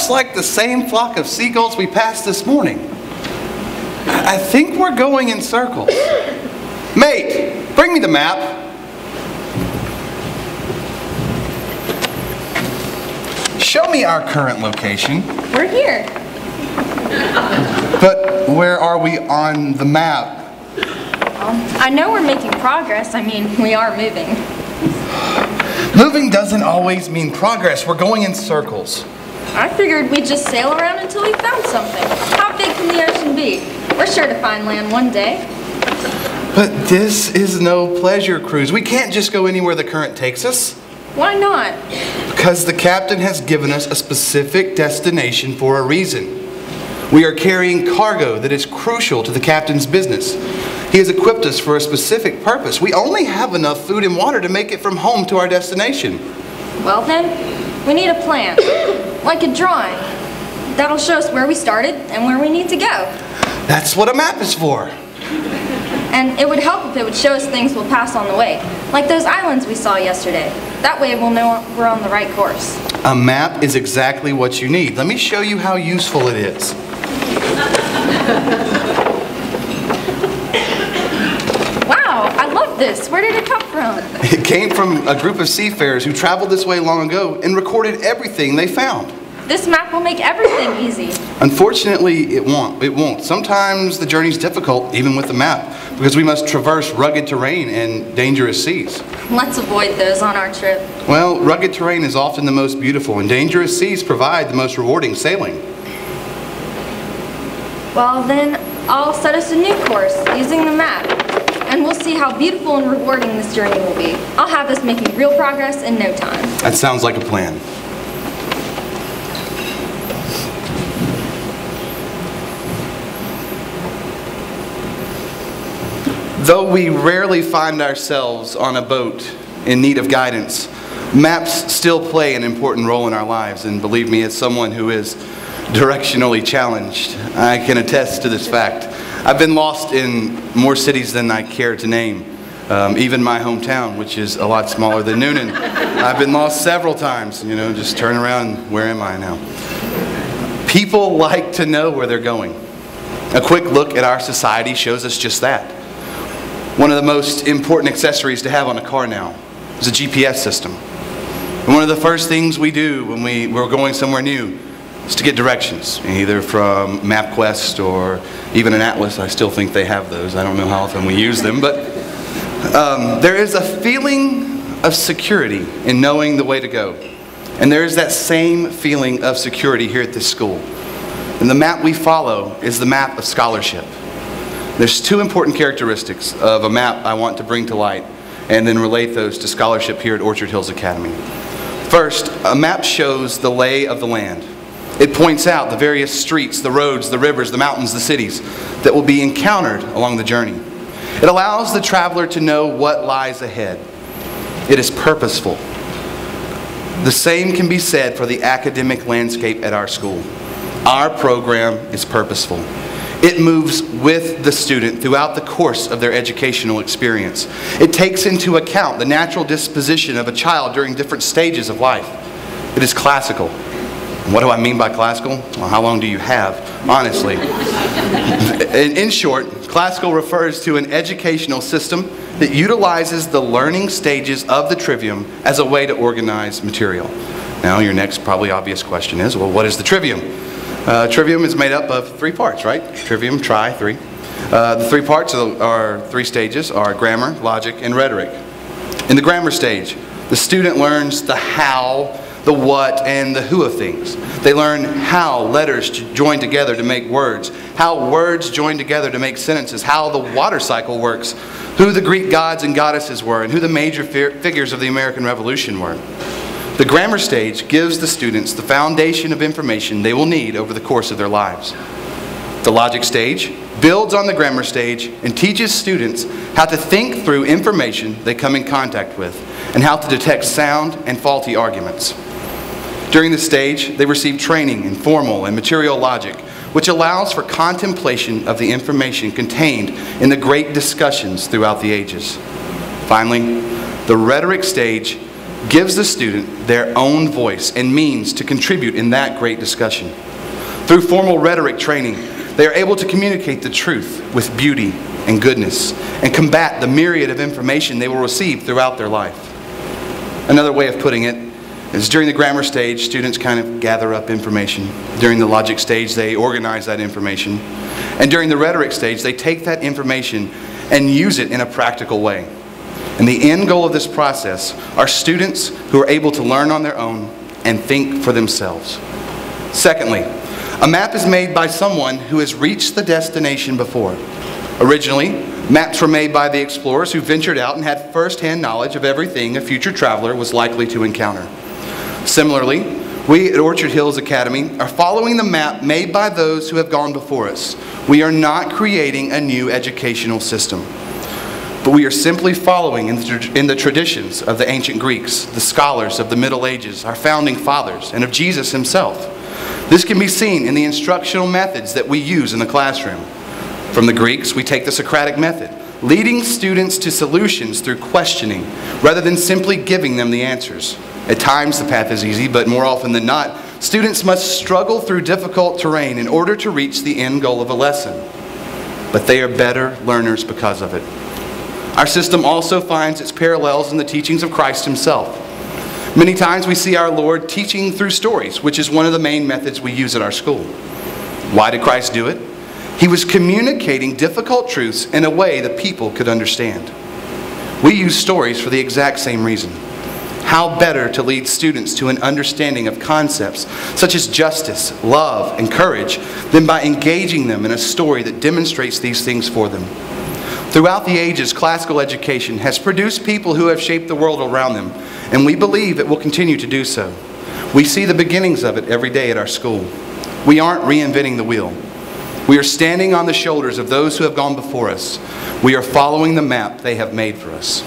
just like the same flock of seagulls we passed this morning. I think we're going in circles. Mate, bring me the map. Show me our current location. We're here. But where are we on the map? I know we're making progress. I mean, we are moving. Moving doesn't always mean progress. We're going in circles. I figured we'd just sail around until we found something. How big can the ocean be? We're sure to find land one day. But this is no pleasure cruise. We can't just go anywhere the current takes us. Why not? Because the captain has given us a specific destination for a reason. We are carrying cargo that is crucial to the captain's business. He has equipped us for a specific purpose. We only have enough food and water to make it from home to our destination. Well then, we need a plan, like a drawing. That'll show us where we started and where we need to go. That's what a map is for. And it would help if it would show us things we'll pass on the way, like those islands we saw yesterday. That way we'll know we're on the right course. A map is exactly what you need. Let me show you how useful it is. Wow, I love this. Where did it come from? It came from a group of seafarers who traveled this way long ago and recorded everything they found. This map will make everything easy. Unfortunately, it won't. Sometimes the journey's difficult, even with the map, because we must traverse rugged terrain and dangerous seas. Let's avoid those on our trip. Well, rugged terrain is often the most beautiful, and dangerous seas provide the most rewarding sailing. Well, then I'll set us a new course using the map, and we'll see how beautiful and rewarding this journey will be. I'll have us making real progress in no time. That sounds like a plan. Though we rarely find ourselves on a boat in need of guidance, maps still play an important role in our lives, and believe me, as someone who is directionally challenged, I can attest to this fact. I've been lost in more cities than I care to name, even my hometown, which is a lot smaller than Noonan. I've been lost several times, just turn around, where am I now? People like to know where they're going. A quick look at our society shows us just that. One of the most important accessories to have on a car now is a GPS system. And one of the first things we do when we're going somewhere new is to get directions, either from MapQuest or even an atlas. I still think they have those. I don't know how often we use them, but there is a feeling of security in knowing the way to go. And there is that same feeling of security here at this school. And the map we follow is the map of scholarship. There's two important characteristics of a map I want to bring to light and then relate those to scholarship here at Orchard Hills Academy. First, a map shows the lay of the land. It points out the various streets, the roads, the rivers, the mountains, the cities that will be encountered along the journey. It allows the traveler to know what lies ahead. It is purposeful. The same can be said for the academic landscape at our school. Our program is purposeful. It moves with the student throughout the course of their educational experience. It takes into account the natural disposition of a child during different stages of life. It is classical. What do I mean by classical? Well, how long do you have, honestly? In short, classical refers to an educational system that utilizes the learning stages of the trivium as a way to organize material. Now, your next probably obvious question is, well, what is the trivium? Trivium is made up of three parts, right? Trivium, three. The three parts are three stages are grammar, logic, and rhetoric. In the grammar stage, the student learns the how, the what, and the who of things. They learn how letters join together to make words, how words join together to make sentences, how the water cycle works, who the Greek gods and goddesses were, and who the major figures of the American Revolution were. The grammar stage gives the students the foundation of information they will need over the course of their lives. The logic stage builds on the grammar stage and teaches students how to think through information they come in contact with and how to detect sound and faulty arguments. During this stage, they receive training in formal and material logic, which allows for contemplation of the information contained in the great discussions throughout the ages. Finally, the rhetoric stage gives the student their own voice and means to contribute in that great discussion. Through formal rhetoric training, they are able to communicate the truth with beauty and goodness and combat the myriad of information they will receive throughout their life. Another way of putting it is during the grammar stage, students kind of gather up information. During the logic stage, they organize that information. And during the rhetoric stage, they take that information and use it in a practical way. And the end goal of this process are students who are able to learn on their own and think for themselves. Secondly, a map is made by someone who has reached the destination before. Originally, maps were made by the explorers who ventured out and had first-hand knowledge of everything a future traveler was likely to encounter. Similarly, we at Orchard Hills Academy are following the map made by those who have gone before us. We are not creating a new educational system, but we are simply following in the traditions of the ancient Greeks, the scholars of the Middle Ages, our founding fathers, and of Jesus himself. This can be seen in the instructional methods that we use in the classroom. From the Greeks, we take the Socratic method, leading students to solutions through questioning rather than simply giving them the answers. At times the path is easy, but more often than not, students must struggle through difficult terrain in order to reach the end goal of a lesson. But they are better learners because of it. Our system also finds its parallels in the teachings of Christ himself. Many times we see our Lord teaching through stories, which is one of the main methods we use at our school. Why did Christ do it? He was communicating difficult truths in a way that people could understand. We use stories for the exact same reason. How better to lead students to an understanding of concepts such as justice, love, and courage than by engaging them in a story that demonstrates these things for them. Throughout the ages, classical education has produced people who have shaped the world around them, and we believe it will continue to do so. We see the beginnings of it every day at our school. We aren't reinventing the wheel. We are standing on the shoulders of those who have gone before us. We are following the map they have made for us.